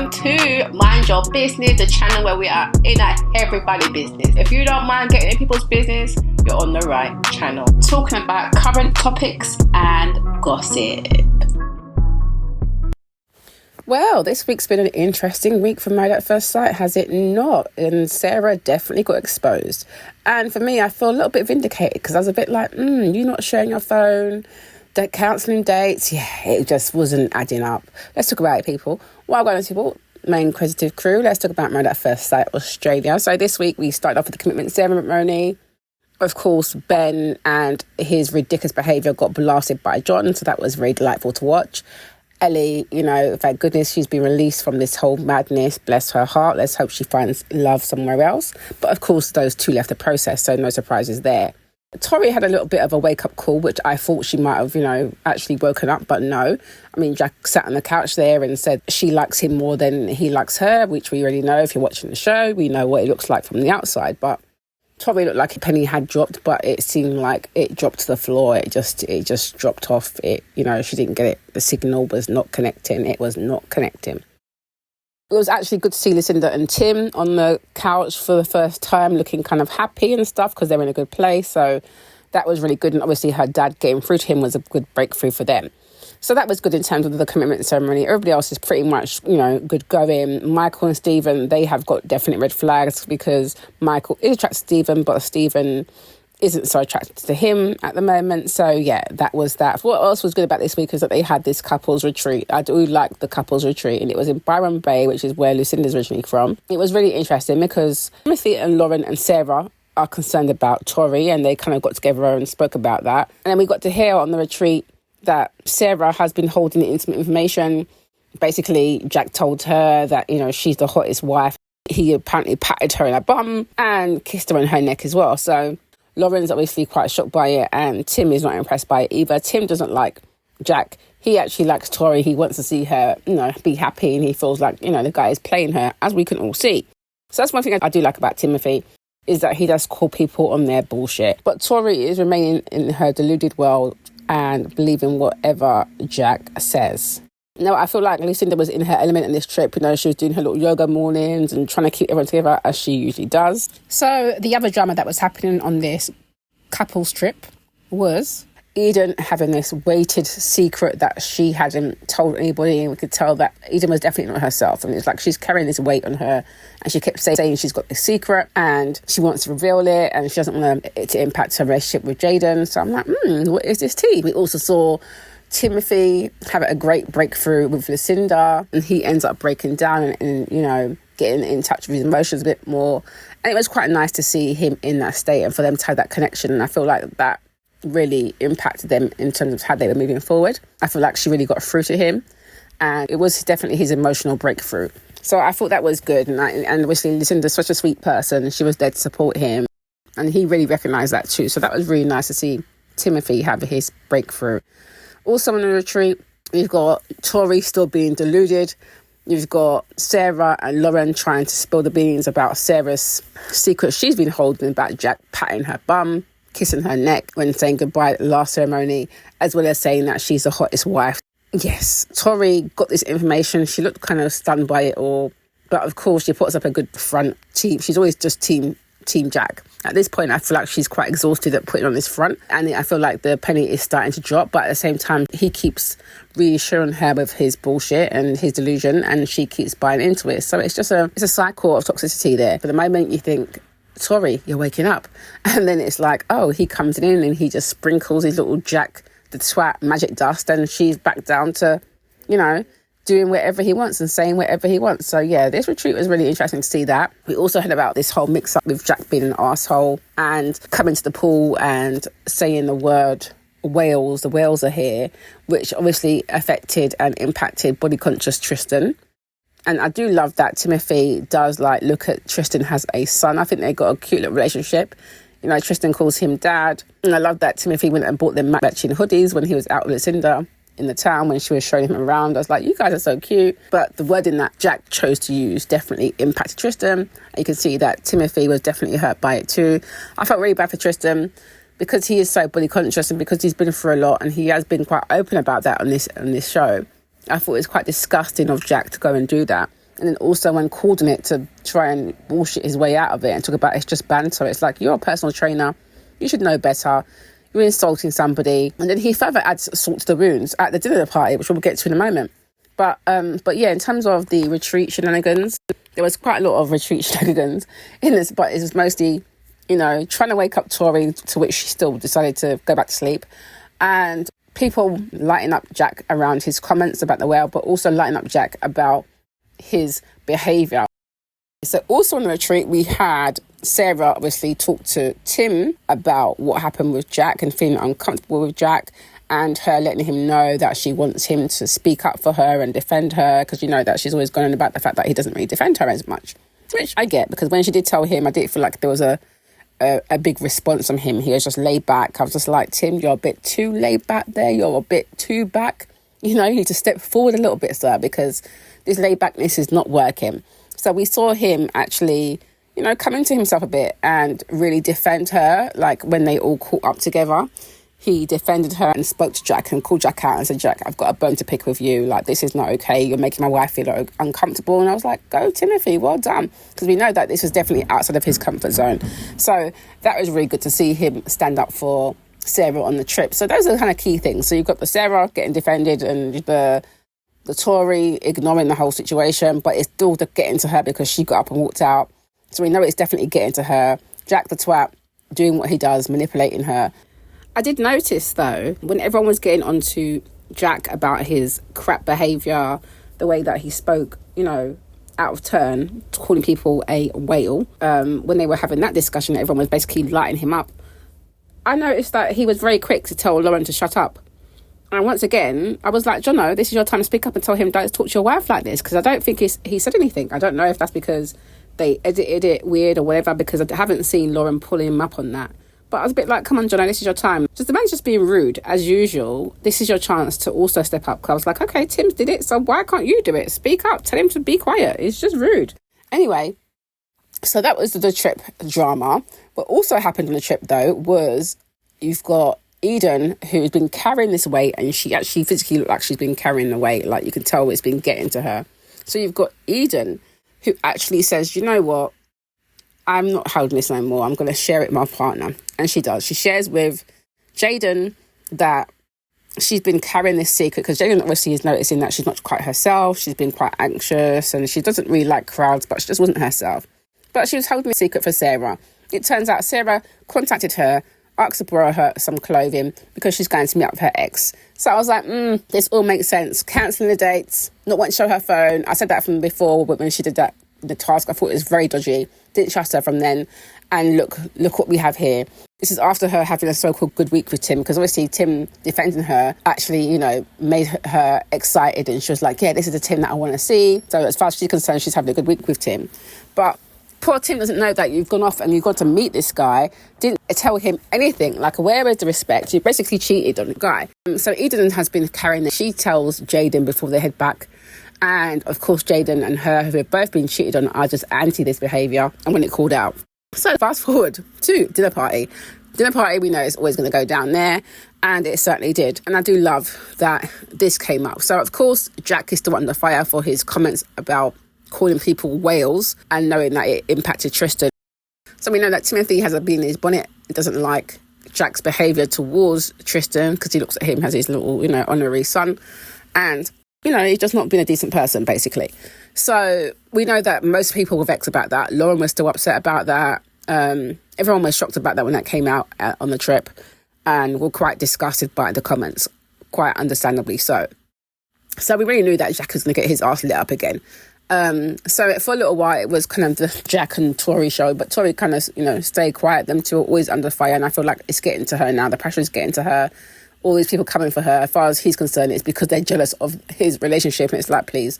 welcome to Mind Your Business, the channel where we are in at everybody's business. If you don't mind getting in people's business, you're on the right channel. Talking about current topics and gossip. Well, this week's been an interesting week for Married at First Sight, has it not? And Sara definitely got exposed. And for me, I feel a little bit vindicated because I was a bit like, you're not sharing your phone, the counselling dates. Yeah, it just wasn't adding up. Let's talk about it, people. Well, I'm going to main creative crew. Let's talk about Married at First Sight Australia. So this week we started off with the commitment ceremony. Of course, Ben and his ridiculous behaviour got blasted by John, so that was very delightful to watch. Ellie, thank goodness she's been released from this whole madness. Bless her heart. Let's hope she finds love somewhere else. But of course, those two left the process, so no surprises there. Tori had a little bit of a wake-up call, which I thought she might have, actually woken up, but no. I mean, Jack sat on the couch there and said she likes him more than he likes her, which we already know. If you're watching the show, we know what it looks like from the outside. But Tori looked like a penny had dropped, but it seemed like it dropped to the floor. It just dropped off. She didn't get it. The signal was not connecting. It was not connecting. It was actually good to see Lucinda and Tim on the couch for the first time, looking kind of happy and stuff because they're in a good place. So that was really good. And obviously her dad getting through to him was a good breakthrough for them. So that was good in terms of the commitment ceremony. Everybody else is pretty much, good going. Michael and Stephen, they have got definite red flags because Michael is attracted to Stephen, but Stephen isn't so attracted to him at the moment. So yeah, that was that. What else was good about this week is that they had this couples retreat. I do like the couples retreat, and it was in Byron Bay, which is where Lucinda's originally from. It was really interesting because Timothy and Lauren and Sara are concerned about Tori, and they kind of got together and spoke about that. And then we got to hear on the retreat that Sara has been holding the intimate information. Basically, Jack told her that, she's the hottest wife. He apparently patted her in her bum and kissed her on her neck as well. So Lauren's obviously quite shocked by it, and Tim is not impressed by it either. Tim doesn't like Jack. He actually likes Tori. He wants to see her, be happy, and he feels like, the guy is playing her, as we can all see. So that's one thing I do like about Timothy, is that he does call people on their bullshit. But Tori is remaining in her deluded world and believing whatever Jack says. Now, I feel like Lucinda was in her element in this trip. She was doing her little yoga mornings and trying to keep everyone together as she usually does. So the other drama that was happening on this couples trip was Eden having this weighted secret that she hadn't told anybody, and we could tell that Eden was definitely not herself, and it's like she's carrying this weight on her, and she kept saying she's got this secret and she wants to reveal it, and she doesn't want it to impact her relationship with Jaden. So I'm like, what is this tea? We also saw Timothy have a great breakthrough with Lucinda, and he ends up breaking down and getting in touch with his emotions a bit more, and it was quite nice to see him in that state and for them to have that connection. And I feel like that really impacted them in terms of how they were moving forward. I feel like she really got through to him, and it was definitely his emotional breakthrough. So I thought that was good, and obviously Lucinda's such a sweet person. She was there to support him, and he really recognised that too. So that was really nice to see Timothy have his breakthrough. Also on the retreat, we've got Tori still being deluded. You've got Sara and Lauren trying to spill the beans about Sarah's secret she's been holding about Jack patting her bum, kissing her neck when saying goodbye at the last ceremony, as well as saying that she's the hottest wife. Yes, Tori got this information. She looked kind of stunned by it all. But of course, she puts up a good front team. She's always just team Jack. At this point, I feel like she's quite exhausted at putting on this front. And I feel like the penny is starting to drop. But at the same time, he keeps reassuring her with his bullshit and his delusion. And she keeps buying into it. So it's a cycle of toxicity there. For the moment, you think, Tori, you're waking up. And then it's like, oh, he comes in and he just sprinkles his little Jack the twat magic dust, and she's back down to, doing whatever he wants and saying whatever he wants. So yeah, this retreat was really interesting to see that. We also heard about this whole mix-up with Jack being an arsehole and coming to the pool and saying the word whales, the whales are here, which obviously affected and impacted body-conscious Tristan. And I do love that Timothy does look at Tristan as a son. I think they got a cute little relationship. Tristan calls him dad. And I love that Timothy went and bought them matching hoodies when he was out with Lucinda in the town when she was showing him around. I was like, you guys are so cute. But the wording that Jack chose to use definitely impacted Tristan. And you can see that Timothy was definitely hurt by it too. I felt really bad for Tristan because he is so body conscious and because he's been through a lot, and he has been quite open about that on this show. I thought it was quite disgusting of Jack to go and do that. And then also when called on it to try and bullshit his way out of it and talk about it's just banter. It's like, you're a personal trainer. You should know better. You're insulting somebody. And then he further adds salt to the wounds at the dinner party, which we'll get to in a moment. But yeah, in terms of the retreat shenanigans, there was quite a lot of retreat shenanigans in this, but it was mostly, trying to wake up Tori, to which she still decided to go back to sleep. And people lighting up Jack around his comments about the whale, but also lighting up Jack about his behaviour. So also on the retreat, we had Sara obviously talk to Tim about what happened with Jack and feeling uncomfortable with Jack, and her letting him know that she wants him to speak up for her and defend her, because that she's always gone on about the fact that he doesn't really defend her as much, which I get, because when she did tell him, I didn't feel like there was a big response from him. He was just laid back. I was just like, Tim, you're a bit too laid back there. You're a bit too back. You need to step forward a little bit, sir, because this laid backness is not working. So we saw him actually, come into himself a bit and really defend her. Like when they all caught up together, he defended her and spoke to Jack and called Jack out and said, Jack, I've got a bone to pick with you. Like, this is not okay. You're making my wife feel uncomfortable. And I was like, go, Timothy, well done. Because we know that this was definitely outside of his comfort zone. So that was really good to see him stand up for Sara on the trip. So those are the kind of key things. So you've got the Sara getting defended and the Tory ignoring the whole situation, but it's still getting to her because she got up and walked out. So we know it's definitely getting to her. Jack the twat doing what he does, manipulating her. I did notice, though, when everyone was getting onto Jack about his crap behaviour, the way that he spoke, out of turn, calling people a whale, when they were having that discussion, everyone was basically lighting him up. I noticed that he was very quick to tell Lauren to shut up. And once again, I was like, Jono, this is your time to speak up and tell him don't talk to your wife like this, because I don't think he said anything. I don't know if that's because they edited it weird or whatever, because I haven't seen Lauren pull him up on that. But I was a bit like, come on, Jono, this is your time. The man's just being rude, as usual. This is your chance to also step up. Because I was like, okay, Tim did it, so why can't you do it? Speak up. Tell him to be quiet. It's just rude. Anyway, so that was the trip drama. What also happened on the trip, though, was you've got Eden, who's been carrying this weight, and she actually physically looked like she's been carrying the weight. Like, you can tell it's been getting to her. So you've got Eden, who actually says, you know what? I'm not holding this no more. I'm going to share it with my partner. And she does. She shares with Jaden that she's been carrying this secret, because Jaden obviously is noticing that she's not quite herself. She's been quite anxious and she doesn't really like crowds, but she just wasn't herself. But she was holding a secret for Sara. It turns out Sara contacted her, asked to borrow her some clothing because she's going to meet up with her ex. So I was like, this all makes sense. Cancelling the dates, not wanting to show her phone. I said that from before, but when she did that, the task, I thought it was very dodgy. Didn't trust her from then. And look what we have here. This is after her having a so-called good week with Tim, because obviously Tim defending her actually, made her excited, and she was like, yeah, this is the Tim that I want to see. So as far as she's concerned, she's having a good week with Tim. But poor Tim doesn't know that you've gone off and you've got to meet this guy, didn't tell him anything. Like, where is the respect? You basically cheated on the guy. So Eden has been carrying this. She tells Jaden before they head back. And of course, Jaden and her, who have both been cheated on, are just anti this behaviour and want it called out. So fast forward to dinner party. Dinner party, we know it's always going to go down there, and it certainly did. And I do love that this came up. So of course, Jack is still under fire for his comments about calling people whales and knowing that it impacted Tristan. So we know that Timothy has a bee in his bonnet. He doesn't like Jack's behaviour towards Tristan because he looks at him as his little, honorary son. And he's just not been a decent person, basically. So we know that most people were vexed about that. Lauren was still upset about that. Everyone was shocked about that when that came out on the trip, and were quite disgusted by the comments, quite understandably so. So we really knew that Jack was going to get his ass lit up again. So for a little while, it was kind of the Jack and Tori show, but Tori kind of, stayed quiet. Them two are always under fire, and I feel like it's getting to her now. The pressure is getting to her. All these people coming for her, as far as he's concerned, it's because they're jealous of his relationship. And it's like, please,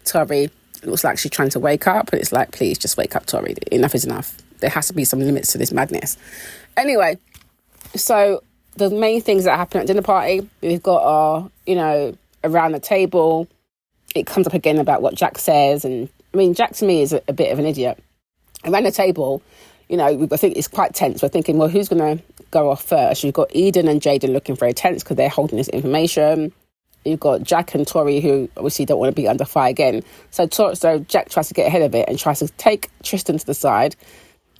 Tori, it looks like she's trying to wake up. And it's like, please, just wake up, Tori. Enough is enough. There has to be some limits to this madness. Anyway, so the main things that happen at dinner party, we've got our, around the table. It comes up again about what Jack says. And I mean, Jack to me is a bit of an idiot. Around the table, I think it's quite tense. We're thinking, well, who's going to go off first? You've got Eden and Jaden looking very tense because they're holding this information. you've got Jack and Tori, who obviously don't want to be under fire again. So Jack tries to get ahead of it and tries to take Tristan to the side,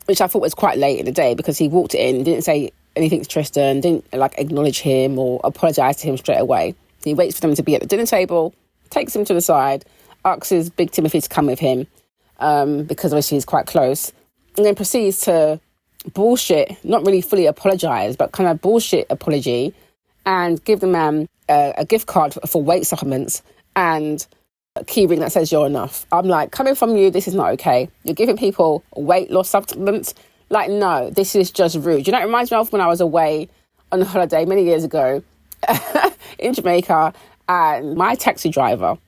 which I thought was quite late in the day, because he walked in, didn't say anything to Tristan, didn't acknowledge him or apologise to him straight away. He waits for them to be at the dinner table, takes him to the side, asks Big Timothy to come with him, because obviously he's quite close, and then proceeds to bullshit, not really fully apologise, but kind of bullshit apology, and give the man a gift card for weight supplements and a key ring that says you're enough. I'm like, coming from you, this is not okay. You're giving people weight loss supplements. Like, no, this is just rude. You know, it reminds me of when I was away on holiday many years ago in Jamaica, and my taxi driver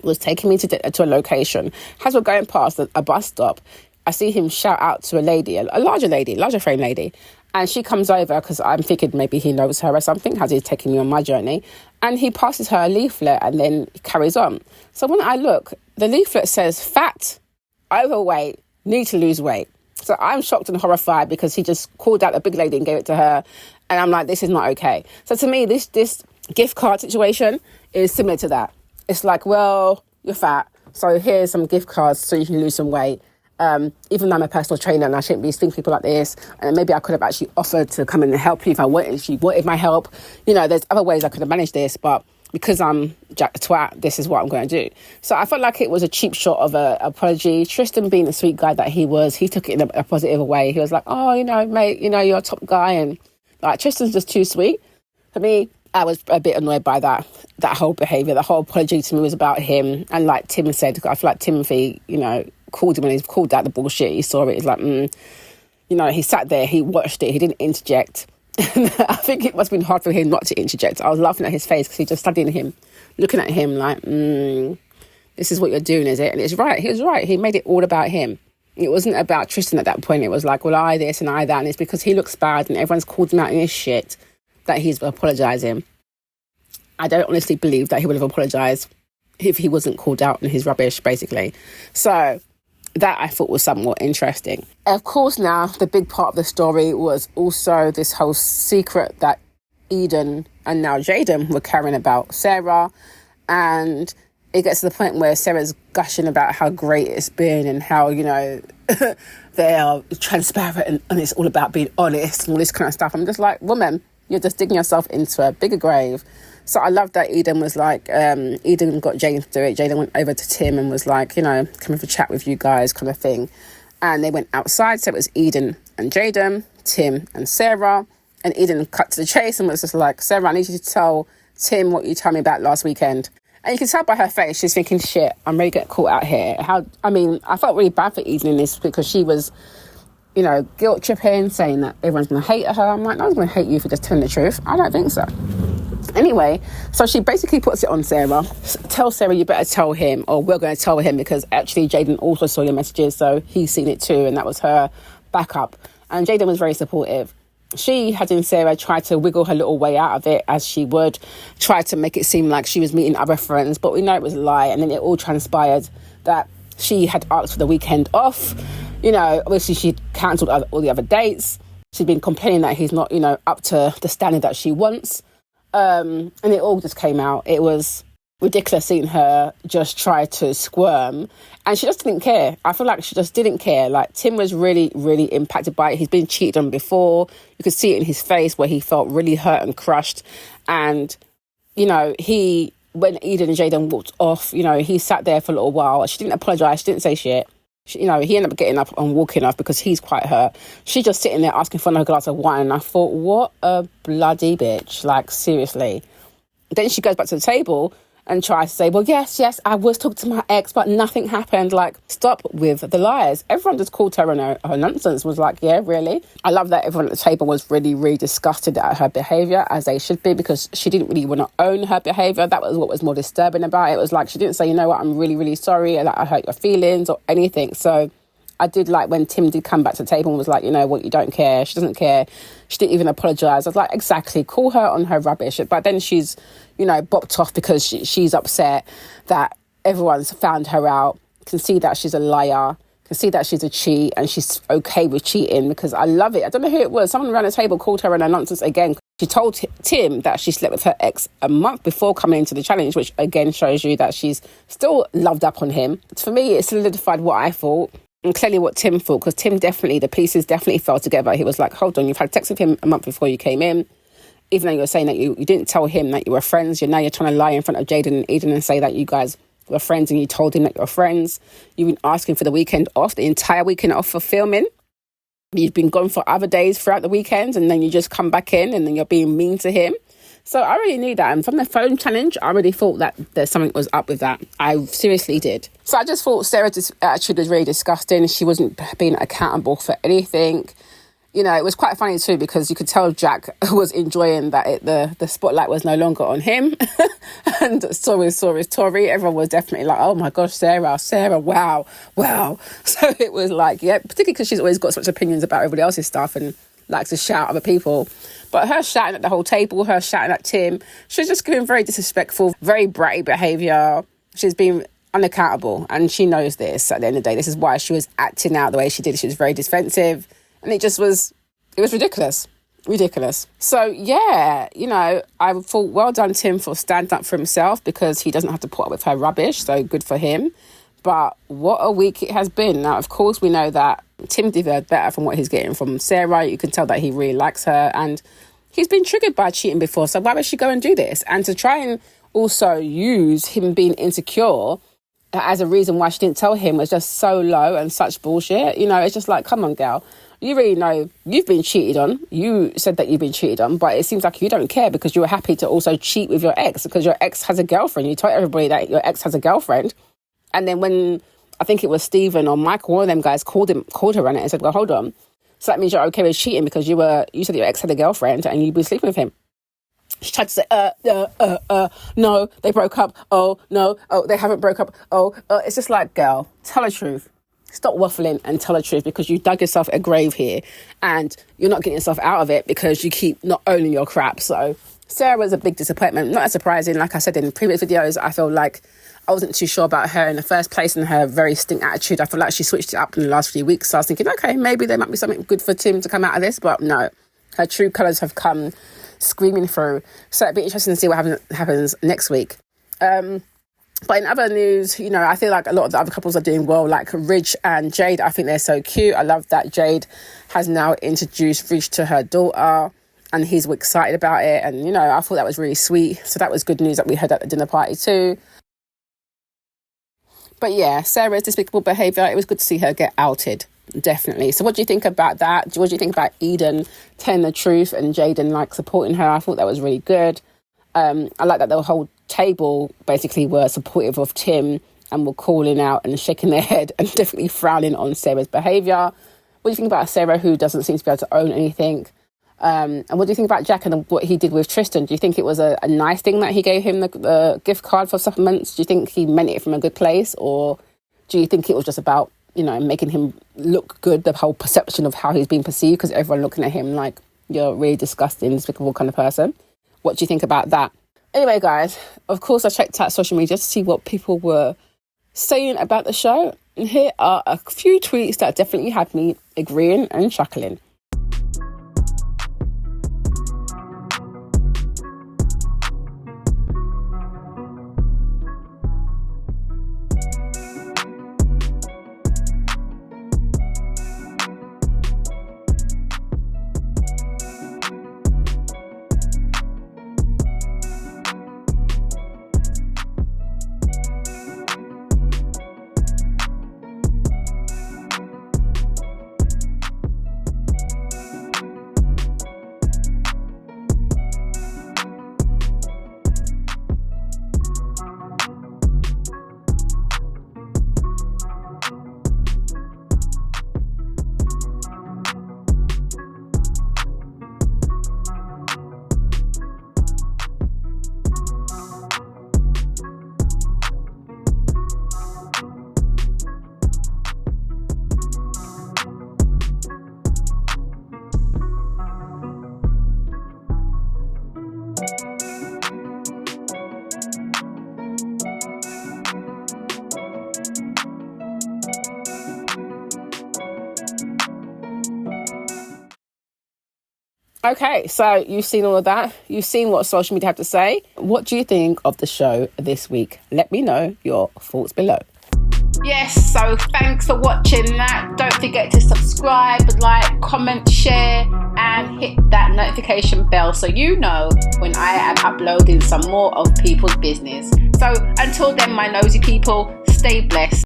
was taking me to a location. As we're going past a bus stop, I see him shout out to a lady, a larger frame lady. And she comes over because I'm thinking maybe he knows her or something, as he's taking me on my journey. And he passes her a leaflet and then carries on. So when I look, the leaflet says fat, overweight, need to lose weight. So I'm shocked and horrified because he just called out a big lady and gave it to her. And I'm like, this is not okay. So to me, this gift card situation is similar to that. It's like, well, you're fat, so here's some gift cards so you can lose some weight. Even though I'm a personal trainer and I shouldn't be speaking to people like this, and maybe I could have actually offered to come in and help you if she wanted my help. You know, there's other ways I could have managed this, but because I'm Jack the Twat, this is what I'm going to do. So I felt like it was a cheap shot of an apology. Tristan, being the sweet guy that he was, he took it in a positive way. He was like, oh, you know, mate, you know, you're a top guy. And like, Tristan's just too sweet. For me, I was a bit annoyed by that whole behaviour. The whole apology to me was about him. And like Tim said, I feel like Timothy, you know, called him when he called out the bullshit. He saw it. He's like, you know, he sat there, he watched it, he didn't interject. I think it must have been hard for him not to interject. I was laughing at his face because he just studying him, looking at him like, this is what you're doing, is it? And it's right. He was right. He made it all about him. It wasn't about Tristan at that point. It was like, well, I this and I that. And it's because he looks bad and everyone's called him out in his shit that he's apologising. I don't honestly believe that he would have apologised if he wasn't called out in his rubbish, basically. So that I thought was somewhat interesting. Of course, now the big part of the story was also this whole secret that Eden and now Jaden were carrying about Sara, and it gets to the point where Sarah's gushing about how great it's been and how, you know, they are transparent and it's all about being honest and all this kind of stuff. I'm just like, woman, you're just digging yourself into a bigger grave. So I love that Eden was like, Eden got Jaden to do it. Jaden went over to Tim and was like, you know, come for a chat with you guys kind of thing. And they went outside. So it was Eden and Jaden, Tim and Sara. And Eden cut to the chase and was just like, Sara, I need you to tell Tim what you told me about last weekend. And you can tell by her face, she's thinking, shit, I'm ready to get caught out here. I felt really bad for Eden in this because she was, you know, guilt tripping, saying that everyone's going to hate her. I'm like, no one's going to hate you for just telling the truth. I don't think so. Anyway, so she basically puts it on Sara. Tell Sara, you better tell him, or we're going to tell him, because actually Jaden also saw your messages, so he's seen it too, and that was her backup. And Jaden was very supportive. She had in Sara tried to wiggle her little way out of it, as she would, try to make it seem like she was meeting other friends, but we know it was a lie. And then it all transpired that she had asked for the weekend off. You know, obviously she'd cancelled all the other dates. She'd been complaining that he's not, you know, up to the standard that she wants. And it all just came out. It was ridiculous seeing her just try to squirm, and she just didn't care. I feel like she just didn't care. Like, Tim was really, really impacted by it. He's been cheated on before. You could see it in his face where he felt really hurt and crushed. And, you know, when Eden and Jaden walked off, you know, he sat there for a little while. She didn't apologise. She didn't say shit. You know, he ended up getting up and walking off because he's quite hurt. She just sitting there asking for another glass of wine. And I thought, what a bloody bitch. Like, seriously. Then she goes back to the table and tries to say, well, yes, I was talking to my ex, but nothing happened. Like, stop with the lies. Everyone just called her on her nonsense, was like, yeah, really? I love that everyone at the table was really, really disgusted at her behaviour, as they should be, because she didn't really want to own her behaviour. That was what was more disturbing about it. It was like, she didn't say, you know what, I'm really, really sorry, and I hurt your feelings or anything. So I did like when Tim did come back to the table and was like, you know what, you don't care. She doesn't care. She didn't even apologise. I was like, exactly, call her on her rubbish. But then she's, you know, bopped off because she's upset that everyone's found her out, can see that she's a liar, can see that she's a cheat, and she's okay with cheating, because I love it. I don't know who it was. Someone around the table called her on her nonsense again. She told Tim that she slept with her ex a month before coming into the challenge, which again shows you that she's still loved up on him. For me, it solidified what I thought and clearly what Tim thought, because Tim definitely, the pieces definitely fell together. He was like, hold on, you've had sex with him a month before you came in. Even though you're saying that you didn't tell him that you were friends, you're trying to lie in front of Jaden and Eden and say that you guys were friends and you told him that you're friends. You've been asking for the weekend off, the entire weekend off for filming. You've been gone for other days throughout the weekend, and then you just come back in and then you're being mean to him. So I really knew that. And from the phone challenge, I really thought that there's something was up with that. I seriously did. So I just thought Sarah's attitude was really disgusting. She wasn't being accountable for anything. You know, it was quite funny too, because you could tell Jack was enjoying that the spotlight was no longer on him. And sorry, Tori. Everyone was definitely like, oh my gosh, Sarah, wow. So it was like, yeah, particularly because she's always got such opinions about everybody else's stuff and likes to shout at other people. But her shouting at the whole table, her shouting at Tim, she was just giving very disrespectful, very bratty behaviour. She's been unaccountable, and she knows this at the end of the day. This is why she was acting out the way she did. She was very defensive. And it was ridiculous. So, yeah, you know, I thought, well done, Tim, for standing up for himself, because he doesn't have to put up with her rubbish. So good for him. But what a week it has been. Now, of course, we know that Tim deserved better from what he's getting from Sarah. You can tell that he really likes her. And he's been triggered by cheating before. So why would she go and do this? And to try and also use him being insecure as a reason why she didn't tell him was just so low and such bullshit. You know, it's just like, come on, girl. You really know you've been cheated on. You said that you've been cheated on, but it seems like you don't care because you were happy to also cheat with your ex because your ex has a girlfriend. You told everybody that your ex has a girlfriend. And then when, I think it was Stephen or Michael, one of them guys called her on it and said, well, hold on. So that means you're okay with cheating because you said your ex had a girlfriend and you'd been sleeping with him. She tried to say, no, they broke up. Oh, no, they haven't broke up. It's just like, girl, tell the truth. Stop waffling and tell the truth, because you dug yourself a grave here and you're not getting yourself out of it because you keep not owning your crap. So Sarah was a big disappointment. Not as surprising. Like I said in previous videos, I feel like I wasn't too sure about her in the first place and her very stink attitude. I feel like she switched it up in the last few weeks. So I was thinking, okay, maybe there might be something good for Tim to come out of this. But no, her true colours have come screaming through. So it'd be interesting to see what happens next week. But in other news, you know, I feel like a lot of the other couples are doing well, like Ridge and Jade. I think they're so cute. I love that Jade has now introduced Ridge to her daughter and he's excited about it. And, you know, I thought that was really sweet. So that was good news that we heard at the dinner party too. But yeah, Sarah's despicable behaviour, it was good to see her get outed, definitely. So what do you think about that? What do you think about Eden telling the truth and Jaden like supporting her? I thought that was really good. I like that the whole table basically were supportive of Tim and were calling out and shaking their head and definitely frowning on Sarah's behaviour. What do you think about Sarah, who doesn't seem to be able to own anything? And what do you think about Jack and what he did with Tristan? Do you think it was a nice thing that he gave him the gift card for supplements? Do you think he meant it from a good place? Or do you think it was just about, you know, making him look good, the whole perception of how he's being perceived, because everyone looking at him like you're a really disgusting, despicable kind of person? What do you think about that? Anyway, guys, of course, I checked out social media to see what people were saying about the show. And here are a few tweets that definitely had me agreeing and chuckling. Okay, so you've seen all of that. You've seen what social media have to say. What do you think of the show this week? Let me know your thoughts below. Yes, so thanks for watching that. Don't forget to subscribe, like, comment, share, and hit that notification bell so you know when I am uploading some more of people's business. So until then, my nosy people, stay blessed.